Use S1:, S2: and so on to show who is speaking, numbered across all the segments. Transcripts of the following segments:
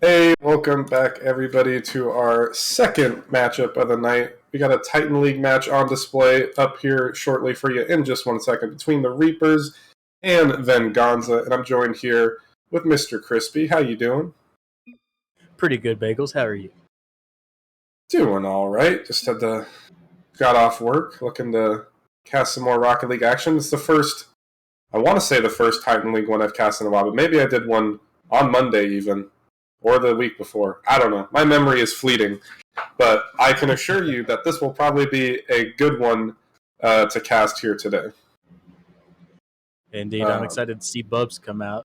S1: Hey, welcome back, everybody, to our second matchup of the night. We got a Titan League match on display up here shortly for you in just 1 second between the Reapers and Venganza, and I'm joined here with Mr. Crispy. How you doing?
S2: Pretty good, Bagels. How are you?
S1: Doing all right. Got off work, looking to cast some more Rocket League action. It's the first, I want to say the first Titan League one I've cast in a while, but maybe I did one on Monday even, or the week before. I don't know. My memory is fleeting. But I can assure you that this will probably be a good one to cast here today.
S2: Indeed, I'm excited to see Bubs come out.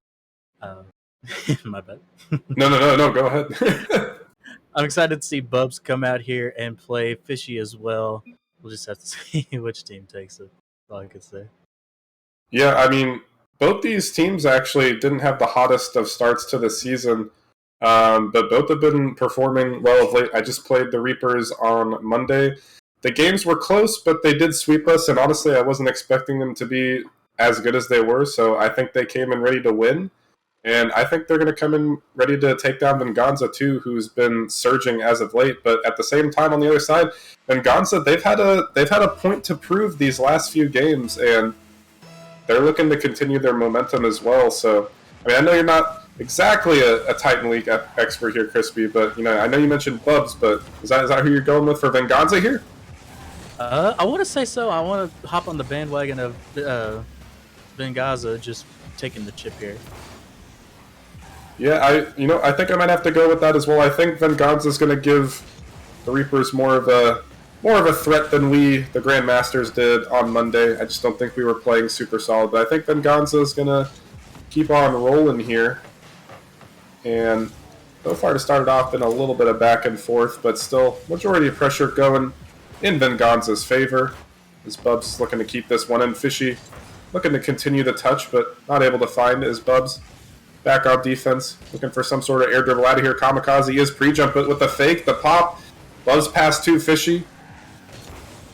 S2: My bad.
S1: No. Go ahead.
S2: I'm excited to see Bubs come out here and play Fishy as well. We'll just have to see which team takes it. That's all I could say.
S1: Yeah, I mean, both these teams actually didn't have the hottest of starts to the season, but both have been performing well of late. I just played the Reapers on Monday. The games were close, but they did sweep us, and honestly, I wasn't expecting them to be as good as they were, so I think they came in ready to win. And I think they're going to come in ready to take down Venganza too, who's been surging as of late. But at the same time, on the other side, Venganza, they've had a point to prove these last few games, and they're looking to continue their momentum as well. So, I mean, I know you're not exactly a Titan League expert here, Crispy, but I know you mentioned Bubs, but is that who you're going with for Venganza here?
S2: I want to say so. I want to hop on the bandwagon of Venganza, just taking the chip here.
S1: Yeah, I think I might have to go with that as well. I think Venganza is going to give the Reapers more of a threat than the Grandmasters, did on Monday. I just don't think we were playing super solid, but I think Venganza is going to keep on rolling here. And so far, to start it off, been a little bit of back and forth, but still, majority of pressure going in Venganza's favor. As Bubs looking to keep this one in. Fishy looking to continue the touch, but not able to find as Bubs back on defense, looking for some sort of air dribble out of here. Kamikaze is pre-jump, but with the fake, the pop. Buzz pass to Fishy.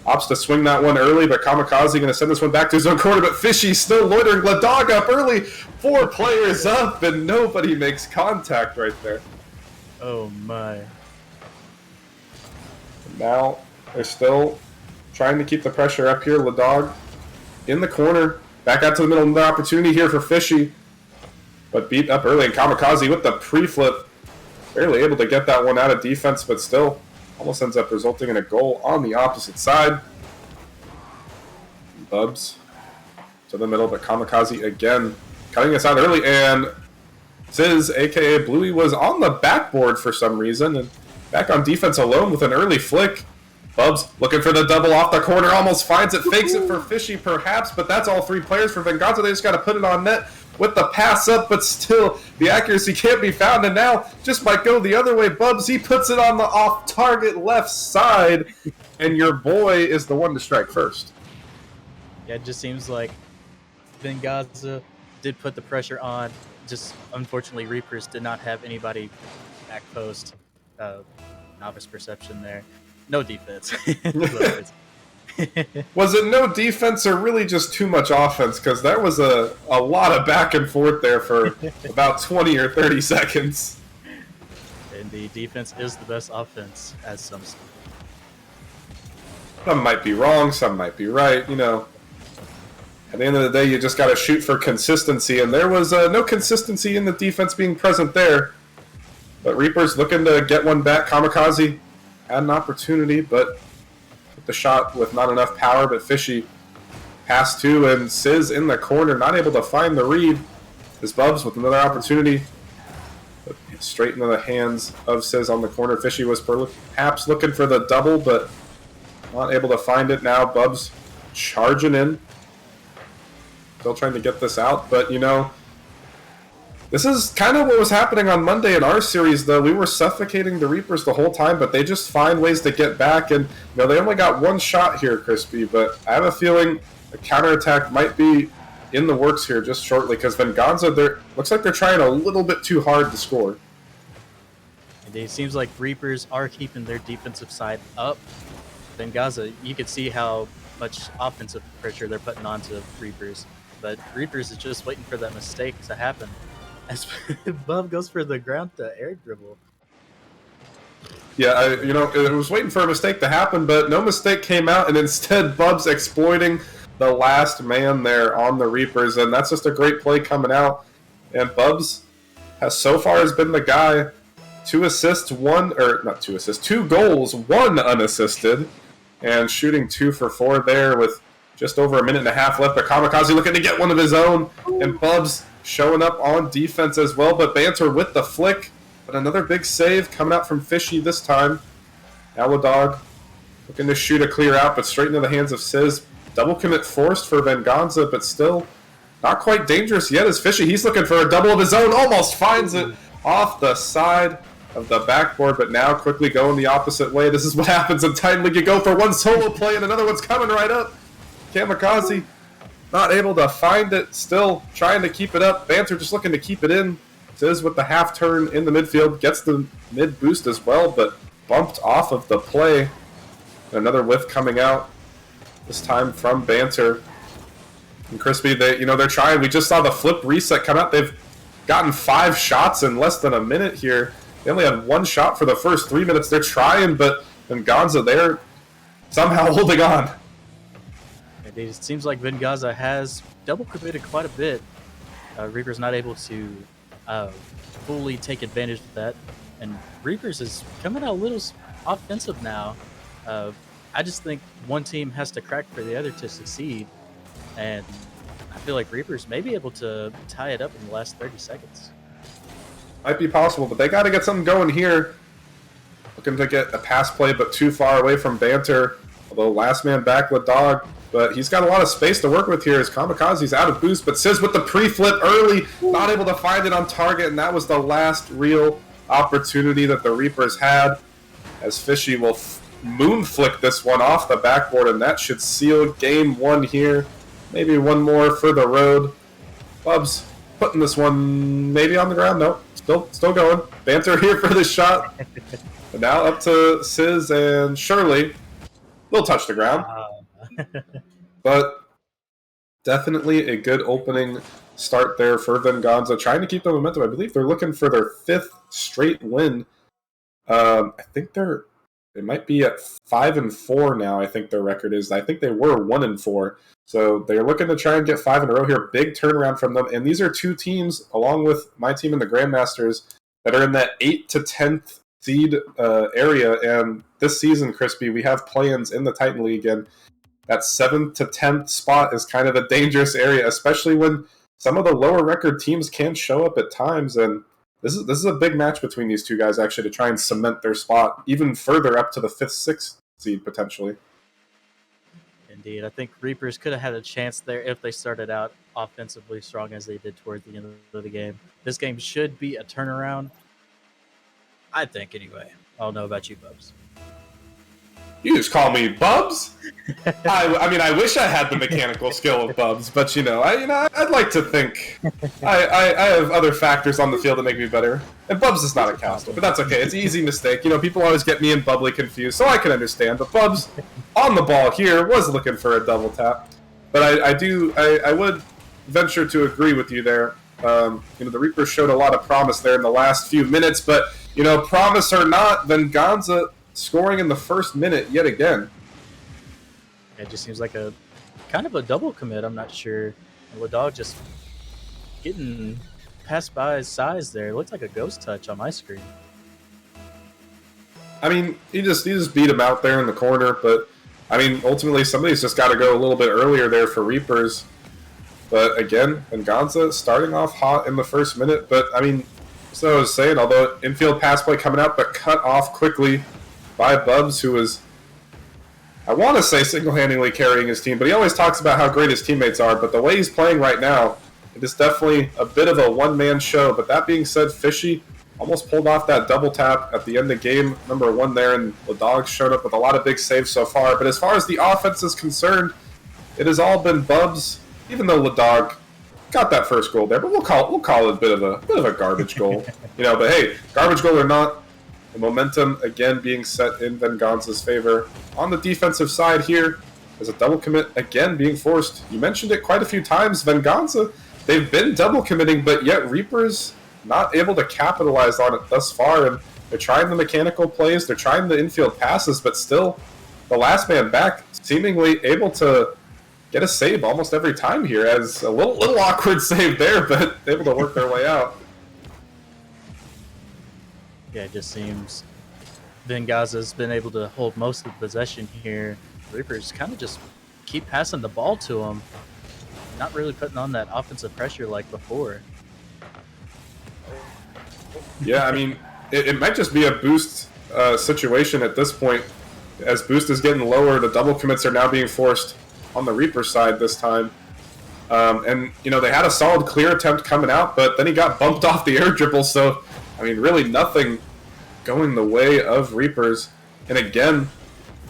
S1: Opts to swing that one early, but Kamikaze going to send this one back to his own corner, but Fishy still loitering. Ladog up early. 4 players up, and nobody makes contact right there.
S2: Oh, my.
S1: Now they're still trying to keep the pressure up here. Ladog in the corner. Back out to the middle of the opportunity here for Fishy. But beat up early, and Kamikaze with the pre-flip. Barely able to get that one out of defense, but still almost ends up resulting in a goal on the opposite side. Bubs to the middle, but Kamikaze again cutting us out early, and Ziz, a.k.a. Bluey, was on the backboard for some reason, and back on defense alone with an early flick. Bubs looking for the double off the corner, almost finds it, fakes it for Fishy perhaps, but that's all 3 players for Venganza. They just got to put it on net with the pass up, but still the accuracy can't be found, and now just might go the other way. Bubs, he puts it on the off-target left side, and your boy is the one to strike first.
S2: Yeah, it just seems like Venganza did put the pressure on. Just unfortunately, Reapers did not have anybody back post. Novice perception there. No defense.
S1: Was it no defense or really just too much offense? Because there was a lot of back and forth there for about 20 or 30 seconds.
S2: And the defense is the best offense, as some say.
S1: Some might be wrong, some might be right. At the end of the day, you just got to shoot for consistency, and there was no consistency in the defense being present there. But Reapers looking to get one back. Kamikaze had an opportunity, but the shot with not enough power, but Fishy pass to, and Sizz in the corner, not able to find the read. As Bubs with another opportunity, but straight into the hands of Sizz on the corner. Fishy was perhaps looking for the double, but not able to find it. Now Bubs charging in, still trying to get this out, but this is kind of what was happening on Monday in our series, though. We were suffocating the Reapers the whole time, but they just find ways to get back. And they only got one shot here, Crispy, but I have a feeling the counterattack might be in the works here just shortly, because Venganza, looks like they're trying a little bit too hard to score.
S2: And it seems like Reapers are keeping their defensive side up. Venganza, you can see how much offensive pressure they're putting onto Reapers, but Reapers is just waiting for that mistake to happen. as Bub goes for the ground to air dribble.
S1: Yeah, it was waiting for a mistake to happen, but no mistake came out, and instead Bub's exploiting the last man there on the Reapers, and that's just a great play coming out. And Bubs has been the guy. 2 goals, 1 unassisted, and shooting 2 for 4 there with just over a minute and a half left. But Kamikaze looking to get one of his own, and Bubs showing up on defense as well. But Banter with the flick, but another big save coming out from Fishy this time. Dog looking to shoot a clear out, but straight into the hands of Sizz. Double commit forced for Venganza, but still not quite dangerous yet as Fishy. He's looking for a double of his own, almost finds it off the side of the backboard, but now quickly going the opposite way. This is what happens in Titan League. You go for one solo play and another one's coming right up. Kamikaze not able to find it, still trying to keep it up. Banter just looking to keep it in. Sizz with the half turn in the midfield, gets the mid boost as well, but bumped off of the play. Another whiff coming out, this time from Banter. And Crispy, they're trying. We just saw the flip reset come out. They've gotten 5 shots in less than a minute here. They only had 1 shot for the first 3 minutes. They're trying, but Venganza, they're somehow holding on.
S2: It seems like Venganza has double committed quite a bit. Reaper's not able to fully take advantage of that, and Reapers is coming out a little offensive now. I just think one team has to crack for the other to succeed, and I feel like Reapers may be able to tie it up in the last 30 seconds.
S1: Might be possible, but they got to get something going here. Looking to get a pass play, but too far away from Banter. Although last man back with Dog, but he's got a lot of space to work with here as Kamikaze's out of boost, but Sizz with the pre-flip early, not able to find it on target, and that was the last real opportunity that the Reapers had, as Fishy will moon flick this one off the backboard, and that should seal game 1 here. Maybe one more for the road. Bubs putting this one maybe on the ground. Nope, still going. Banter here for the shot. But now up to Sizz and Shirley. They'll touch the ground. But definitely a good opening start there for Venganza, trying to keep the momentum. I believe they're looking for their 5th straight win. I think they might be at 5-4 now. I think their record is. I think they were 1-4. So they're looking to try and get 5 in a row here. Big turnaround from them. And these are 2 teams, along with my team and the Grandmasters, that are in that 8th to 10th seed area. And this season, Crispy, we have play-ins in the Titan League, and that 7th to 10th spot is kind of a dangerous area, especially when some of the lower record teams can show up at times. And this is a big match between these 2 guys, actually, to try and cement their spot even further up to the 5th, 6th seed, potentially.
S2: Indeed. I think Reapers could have had a chance there if they started out offensively strong as they did toward the end of the game. This game should be a turnaround, I think, anyway. I don't know about you, Bubs.
S1: You just call me Bubs? I mean, I wish I had the mechanical skill of Bubs, but I'd like to think I have other factors on the field that make me better. And Bubs is not a counselor, but that's okay. It's an easy mistake. People always get me and Bubbly confused, so I can understand. But Bubs, on the ball here, was looking for a double tap. But I would venture to agree with you there. The Reapers showed a lot of promise there in the last few minutes, but promise or not, Venganza scoring in the first minute yet again.
S2: It just seems like a kind of a double commit. I'm not sure. And Dog just getting passed by his size there. It looked like a ghost touch on my screen.
S1: I mean, he just beat him out there in the corner, but I mean, ultimately somebody's just got to go a little bit earlier there for Reapers. But again, Venganza starting off hot in the first minute. But I mean, so I was saying, although infield pass play coming out, but cut off quickly by Bubs, who was, I want to say, single-handedly carrying his team, but he always talks about how great his teammates are. But the way he's playing right now, it is definitely a bit of a one-man show. But that being said, Fishy almost pulled off that double tap at the end of game number 1 there, and the Dogs showed up with a lot of big saves so far. But as far as the offense is concerned, it has all been Bubs, even though Ladog got that first goal there. But we'll call it a bit of a garbage goal, But hey, garbage goal or not, the momentum again being set in Venganza's favor. On the defensive side here, there's a double commit again being forced. You mentioned it quite a few times. Venganza, they've been double committing, but yet Reapers not able to capitalize on it thus far. And they're trying the mechanical plays, they're trying the infield passes, but still, the last man back seemingly able to get a save almost every time here. As a little awkward save there, but able to work their way out.
S2: Yeah, it just seems Venganza's been able to hold most of the possession here. Reapers kind of just keep passing the ball to him, not really putting on that offensive pressure like before.
S1: Yeah, I mean, it might just be a boost situation at this point. As boost is getting lower, the double commits are now being forced on the Reaper side this time. And, you know, they had a solid clear attempt coming out, but then he got bumped off the air dribble, so, I mean, really nothing going the way of Reapers. And again,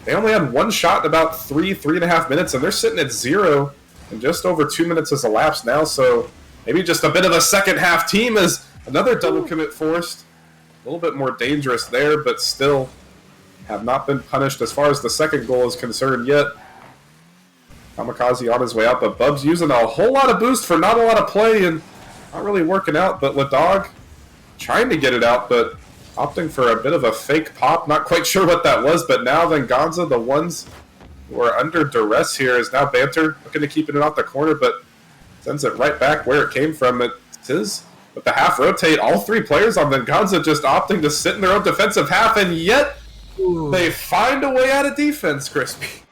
S1: they only had one shot in about 3.5 minutes, and they're sitting at 0, and just over 2 minutes has elapsed now, so maybe just a bit of a second half team as another double commit forced. A little bit more dangerous there, but still have not been punished as far as the second goal is concerned yet. Kamikaze on his way out, but Bub's using a whole lot of boost for not a lot of play and not really working out. But Ladog trying to get it out, but opting for a bit of a fake pop. Not quite sure what that was, but now Venganza, the ones who are under duress here, is now Banter looking to keep it off the corner, but sends it right back where it came from. It's his. With the half rotate, all three players on Venganza just opting to sit in their own defensive half, and yet they find a way out of defense, Crispy.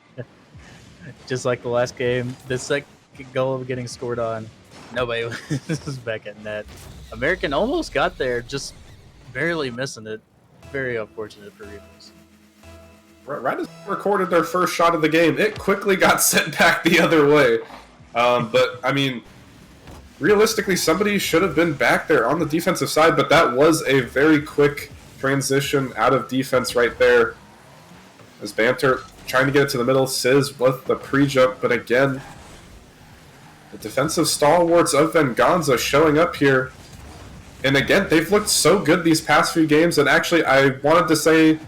S2: Just like the last game, the second goal getting scored on, nobody was back at net. American almost got there, just barely missing it. Very unfortunate for Reapers.
S1: Right as they recorded their first shot of the game, it quickly got sent back the other way. But, I mean, realistically, somebody should have been back there on the defensive side, but that was a very quick transition out of defense right there. As Banter trying to get it to the middle, Sizz with the pre-jump, but again, the defensive stalwarts of Venganza showing up here. And again, they've looked so good these past few games, and actually I wanted to say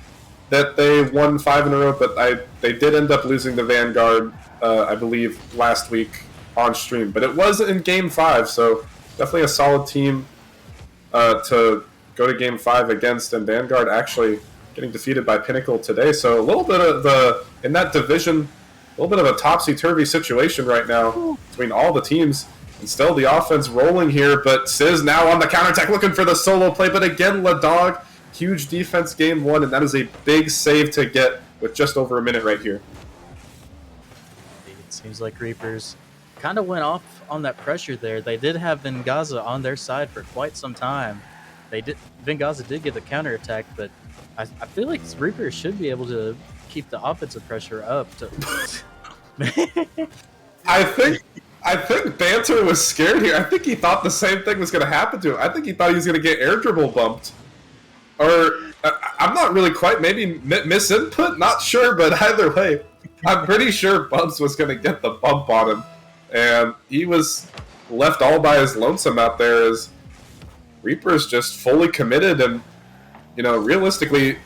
S1: that they won 5 in a row, but they did end up losing to Vanguard, I believe, last week on stream. But it was in Game 5, so definitely a solid team to go to Game 5 against, and Vanguard actually getting defeated by Pinnacle today. So a little bit of in that division, a little bit of a topsy-turvy situation right now between all the teams. And still the offense rolling here, but Sizz now on the counterattack looking for the solo play. But again, Ladog, huge defense game 1, and that is a big save to get with just over a minute right here.
S2: It seems like Reapers kind of went off on that pressure there. They did have Venganza on their side for quite some time. Venganza did get the counterattack, but I feel like Reapers should be able to keep the offensive pressure up.
S1: I think Banter was scared here. I think he thought the same thing was going to happen to him. I think he thought he was going to get air dribble bumped. Or, I'm not really quite, maybe misinput, not sure, but either way, I'm pretty sure Bubs was going to get the bump on him. And he was left all by his lonesome out there as Reapers just fully committed. And, you know, realistically,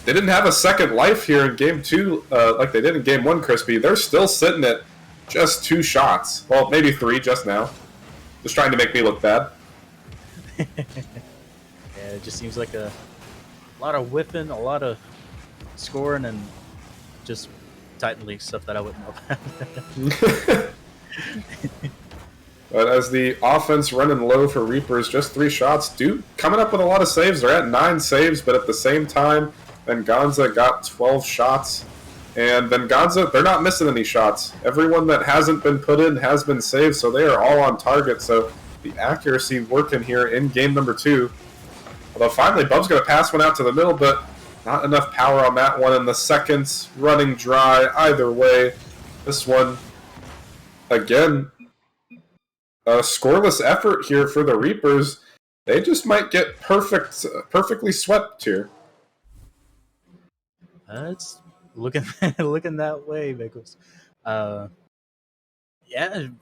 S1: they didn't have a second life here in Game 2 like they did in Game 1, Crispy. They're still sitting at just 2 shots. Well, maybe 3 just now. Just trying to make me look bad.
S2: Yeah, it just seems like a lot of whipping, a lot of scoring, and just Titan League stuff that I wouldn't know about.
S1: But as the offense running low for Reapers, just 3 shots. Dude, coming up with a lot of saves. They're at 9 saves, but at the same time, Venganza got 12 shots. And Venganza, they're not missing any shots. Everyone that hasn't been put in has been saved, so they are all on target. So the accuracy working here in game number 2. Although finally, Bub's going to pass one out to the middle, but not enough power on that one. And the seconds running dry either way. This one, again, a scoreless effort here for the Reapers. They just might get perfectly swept here.
S2: It's looking that way, Nichols. Yeah,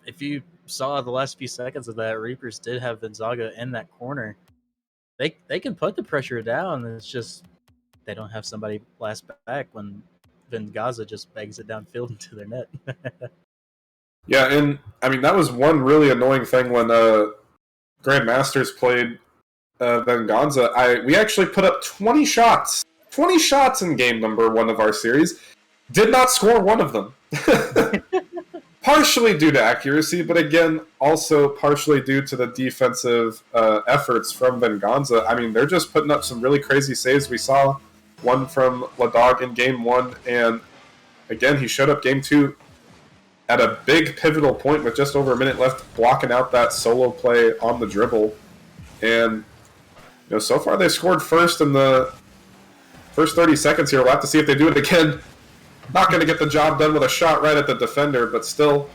S2: if you saw the last few seconds of that, Reapers did have Venzaga in that corner. They can put the pressure down. It's just they don't have somebody blast back when Venganza just begs it downfield into their net.
S1: Yeah, and I mean that was one really annoying thing when Grandmasters played Venganza, we actually put up 20 shots. 20 shots in game number 1 of our series. Did not score one of them. Partially due to accuracy, but again, also partially due to the defensive efforts from Venganza. I mean, they're just putting up some really crazy saves. We saw one from Ladog in game 1, and again, he showed up game 2 at a big pivotal point with just over a minute left, blocking out that solo play on the dribble. And so far they scored first in the first 30 seconds here. We'll have to see if they do it again. Not going to get the job done with a shot right at the defender, but still,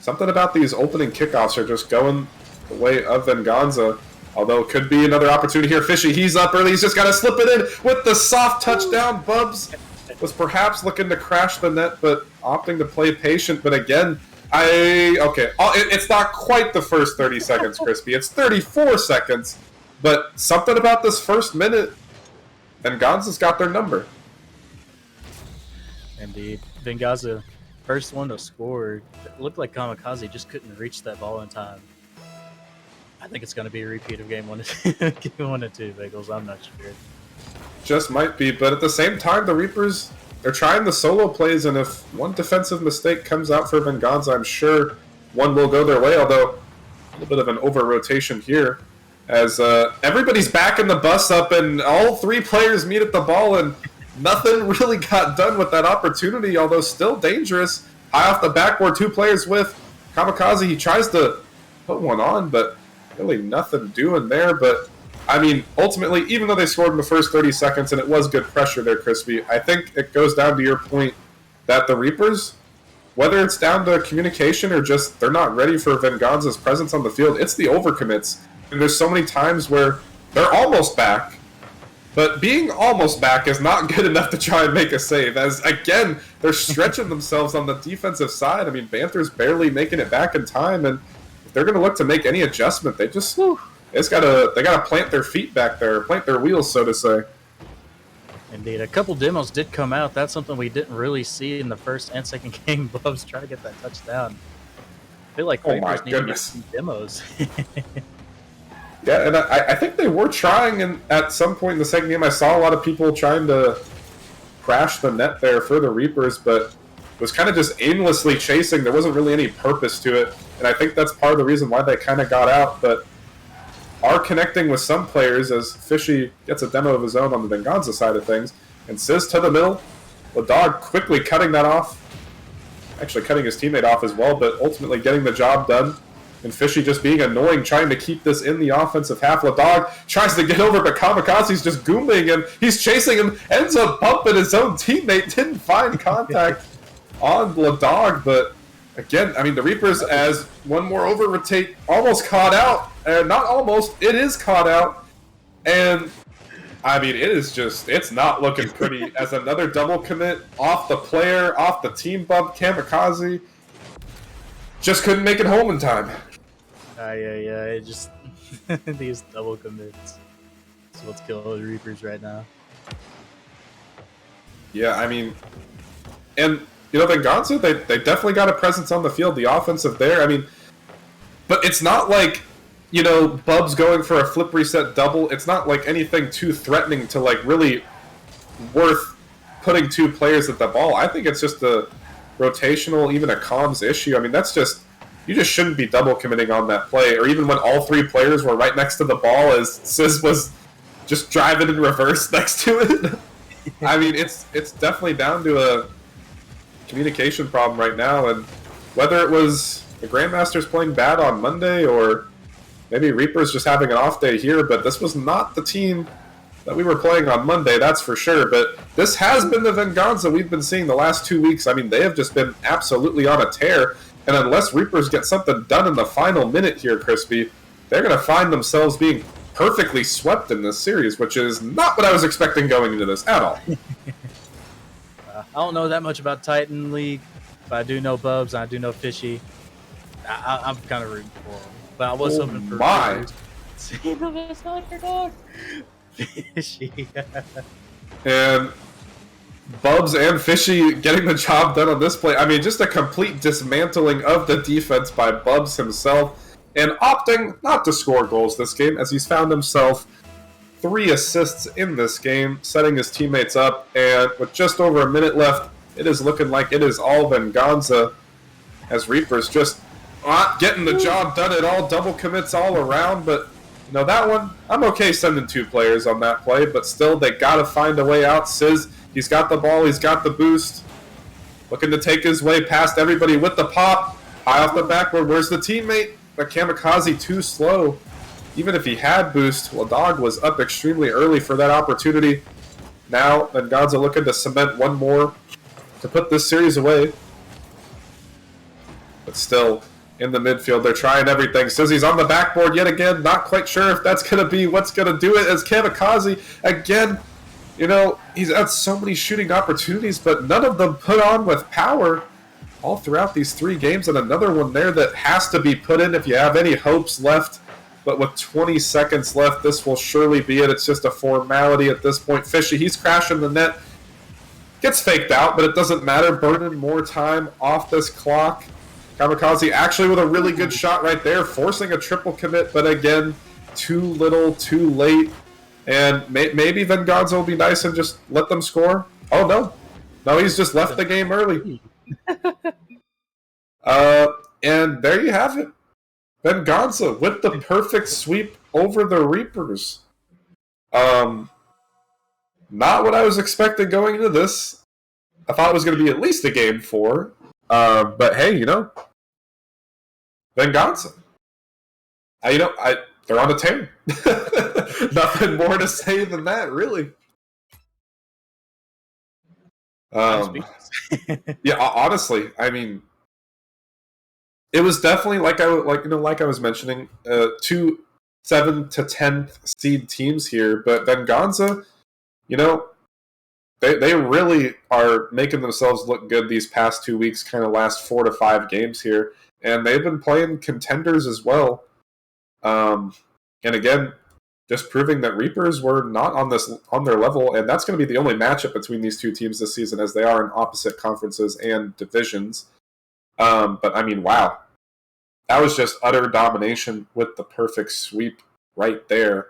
S1: something about these opening kickoffs are just going the way of Venganza. Although it could be another opportunity here. Fishy, he's up early. He's just got to slip it in with the soft touchdown. Bubs was perhaps looking to crash the net, but opting to play patient. But again, it's not quite the first 30 seconds, Crispy. It's 34 seconds. But something about this first minute, Venganza's got their number.
S2: Indeed. Venganza, first one to score. It looked like Kamikaze just couldn't reach that ball in time. I think it's going to be a repeat of game 1 and 2, Bagels. I'm not sure.
S1: Just might be, but at the same time, the Reapers, they're trying the solo plays, and if one defensive mistake comes out for Venganza, I'm sure one will go their way, although a little bit of an over-rotation here, as everybody's backing the bus up, and all 3 players meet at the ball, and nothing really got done with that opportunity, although still dangerous. High off the backboard, 2 players with Kamikaze. He tries to put one on, but really nothing doing there. But, I mean, ultimately, even though they scored in the first 30 seconds, and it was good pressure there, Crispy, I think it goes down to your point that the Reapers, whether it's down to communication or just they're not ready for Venganza's presence on the field, it's the overcommits. And there's so many times where they're almost back, but being almost back is not good enough to try and make a save, as, again, they're stretching themselves on the defensive side. I mean, Banther's barely making it back in time, and if they're going to look to make any adjustment, they gotta plant their feet back there, plant their wheels, so to say.
S2: Indeed. A couple demos did come out. That's something we didn't really see in the first and second game. Bubs trying to get that touchdown. I feel like Reapers need to get some demos.
S1: Yeah, and I think they were trying, and at some point in the second game, I saw a lot of people trying to crash the net there for the Reapers, but was kind of just aimlessly chasing. There wasn't really any purpose to it, and I think that's part of the reason why they kind of got out, but are connecting with some players as Fishy gets a demo of his own on the Venganza side of things, and Sizz to the middle. Ladog quickly cutting that off, actually cutting his teammate off as well, but ultimately getting the job done. And Fishy just being annoying, trying to keep this in the offensive half. Ladog tries to get over, but Kamikaze's just gooming, and he's chasing him, ends up bumping his own teammate, didn't find contact on Ladog, but again, I mean, the Reapers, as one more over-rotate, almost caught out. Not almost, it is caught out. And, I mean, it's not looking pretty as another double commit off the player, off the team bump. Kamikaze just couldn't make it home in time.
S2: Yeah, it just, these double commits. That's what's killing the Reapers right now.
S1: Yeah, I mean, and Venganza, they definitely got a presence on the field, the offensive there. I mean, but it's not like, Bubs going for a flip reset double. It's not like anything too threatening to, like, really worth putting 2 players at the ball. I think it's just a rotational, even a comms issue. I mean, you just shouldn't be double committing on that play, or even when all 3 players were right next to the ball as Sizz was just driving in reverse next to it. I mean, it's definitely down to a communication problem right now, and whether it was the Grandmasters playing bad on Monday or maybe Reapers just having an off day here, but this was not the team that we were playing on Monday, that's for sure. But this has been the Venganza we've been seeing the last 2 weeks. I mean, they have just been absolutely on a tear, and unless Reapers get something done in the final minute here, Crispy, they're going to find themselves being perfectly swept in this series, which is not what I was expecting going into this at all.
S2: I don't know that much about Titan League, but I do know Bubs, and I do know Fishy. I'm kind of rooting for them, but I was hoping for Reapers. See, no, that's not your dog. Fishy.
S1: And Bubs and Fishy getting the job done on this play. I mean, just a complete dismantling of the defense by Bubs himself. and opting not to score goals this game, as he's found himself 3 assists in this game, setting his teammates up. And with just over a minute left, it is looking like it is all Venganza, as Reaper's just not getting the job done at all. Double commits all around, but that one, I'm okay sending 2 players on that play, but still, they got to find a way out. Sizz, he's got the ball, he's got the boost, looking to take his way past everybody with the pop. High off the backboard, where's the teammate? But Kamikaze too slow. Even if he had boost, Ladog was up extremely early for that opportunity. Now, Venganza looking to cement one more to put this series away. But still, in the midfield, they're trying everything. Sizzy's on the backboard yet again. Not quite sure if that's going to be what's going to do it, as Kamikaze, again, he's had so many shooting opportunities, but none of them put on with power all throughout these 3 games. And another one there that has to be put in if you have any hopes left. But with 20 seconds left, this will surely be it. It's just a formality at this point. Fishy, he's crashing the net. Gets faked out, but it doesn't matter. Burning more time off this clock. Kamikaze actually with a really good shot right there, forcing a triple commit, but again, too little, too late. And maybe Venganza will be nice and just let them score. Oh, no. No, he's just left the game early. And there you have it. Venganza with the perfect sweep over the Reapers. Not what I was expecting going into this. I thought it was going to be at least a game 4. But hey, Venganza. They're on a tear. Nothing more to say than that, really. Yeah, honestly, I mean, it was definitely like I was mentioning, 2 7 to 10th seed teams here, but Venganza, they really are making themselves look good these past 2 weeks, kind of last 4 to 5 games here, and they've been playing contenders as well. And again, just proving that Reapers were not on their level, and that's going to be the only matchup between these 2 teams this season, as they are in opposite conferences and divisions. But I mean, wow. That was just utter domination with the perfect sweep right there.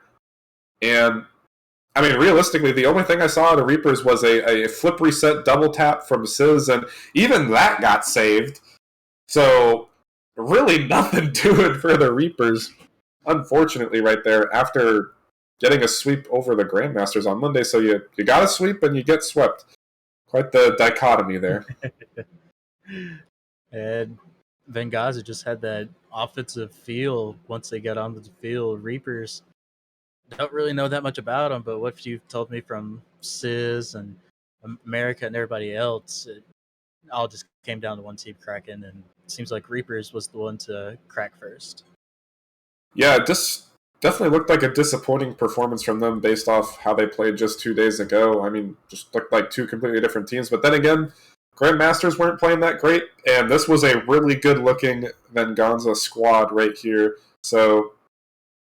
S1: And I mean, realistically, the only thing I saw out of Reapers was a flip reset double tap from Sizz, and even that got saved. So really nothing doing for the Reapers, unfortunately, right there, after getting a sweep over the Grandmasters on Monday. So you got a sweep and you get swept. Quite the dichotomy there.
S2: And Venganza just had that offensive feel once they got onto the field. Reapers don't really know that much about them, but what you've told me from Sizz and America and everybody else, it all just came down to one team cracking, and it seems like Reapers was the one to crack first.
S1: Yeah, it just definitely looked like a disappointing performance from them based off how they played just 2 days ago. I mean, just looked like 2 completely different teams. But then again, Grandmasters weren't playing that great, and this was a really good-looking Venganza squad right here. So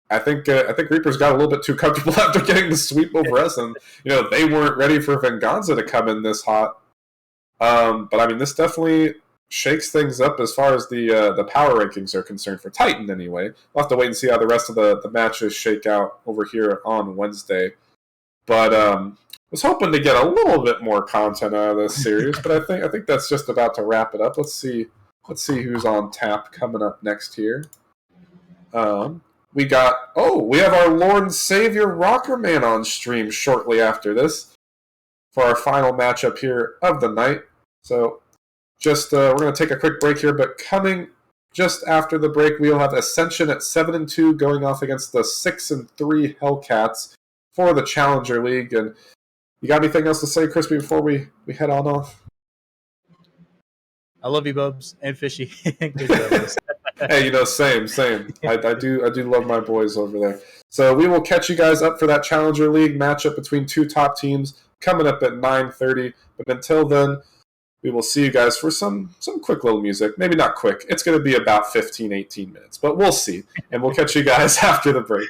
S1: I think Reapers got a little bit too comfortable after getting the sweep over us, and they weren't ready for Venganza to come in this hot. But I mean, this definitely shakes things up as far as the power rankings are concerned for Titan. Anyway, we'll have to wait and see how the rest of the matches shake out over here on Wednesday. But was hoping to get a little bit more content out of this series, but I think that's just about to wrap it up. Let's see who's on tap coming up next here. We have our Lord and Savior Rockerman on stream shortly after this for our final matchup here of the night. So just we're going to take a quick break here, but coming just after the break, we'll have Ascension at 7-2 going off against the 6-3 Hellcats for the Challenger League. And you got anything else to say, Crispy, before we head on off?
S2: I love you, Bubs, and Fishy.
S1: Hey, same. I do love my boys over there. So we will catch you guys up for that Challenger League matchup between 2 top teams coming up at 9:30. But until then, we will see you guys for some quick little music. Maybe not quick. It's going to be about 15, 18 minutes, but we'll see. And we'll catch you guys after the break.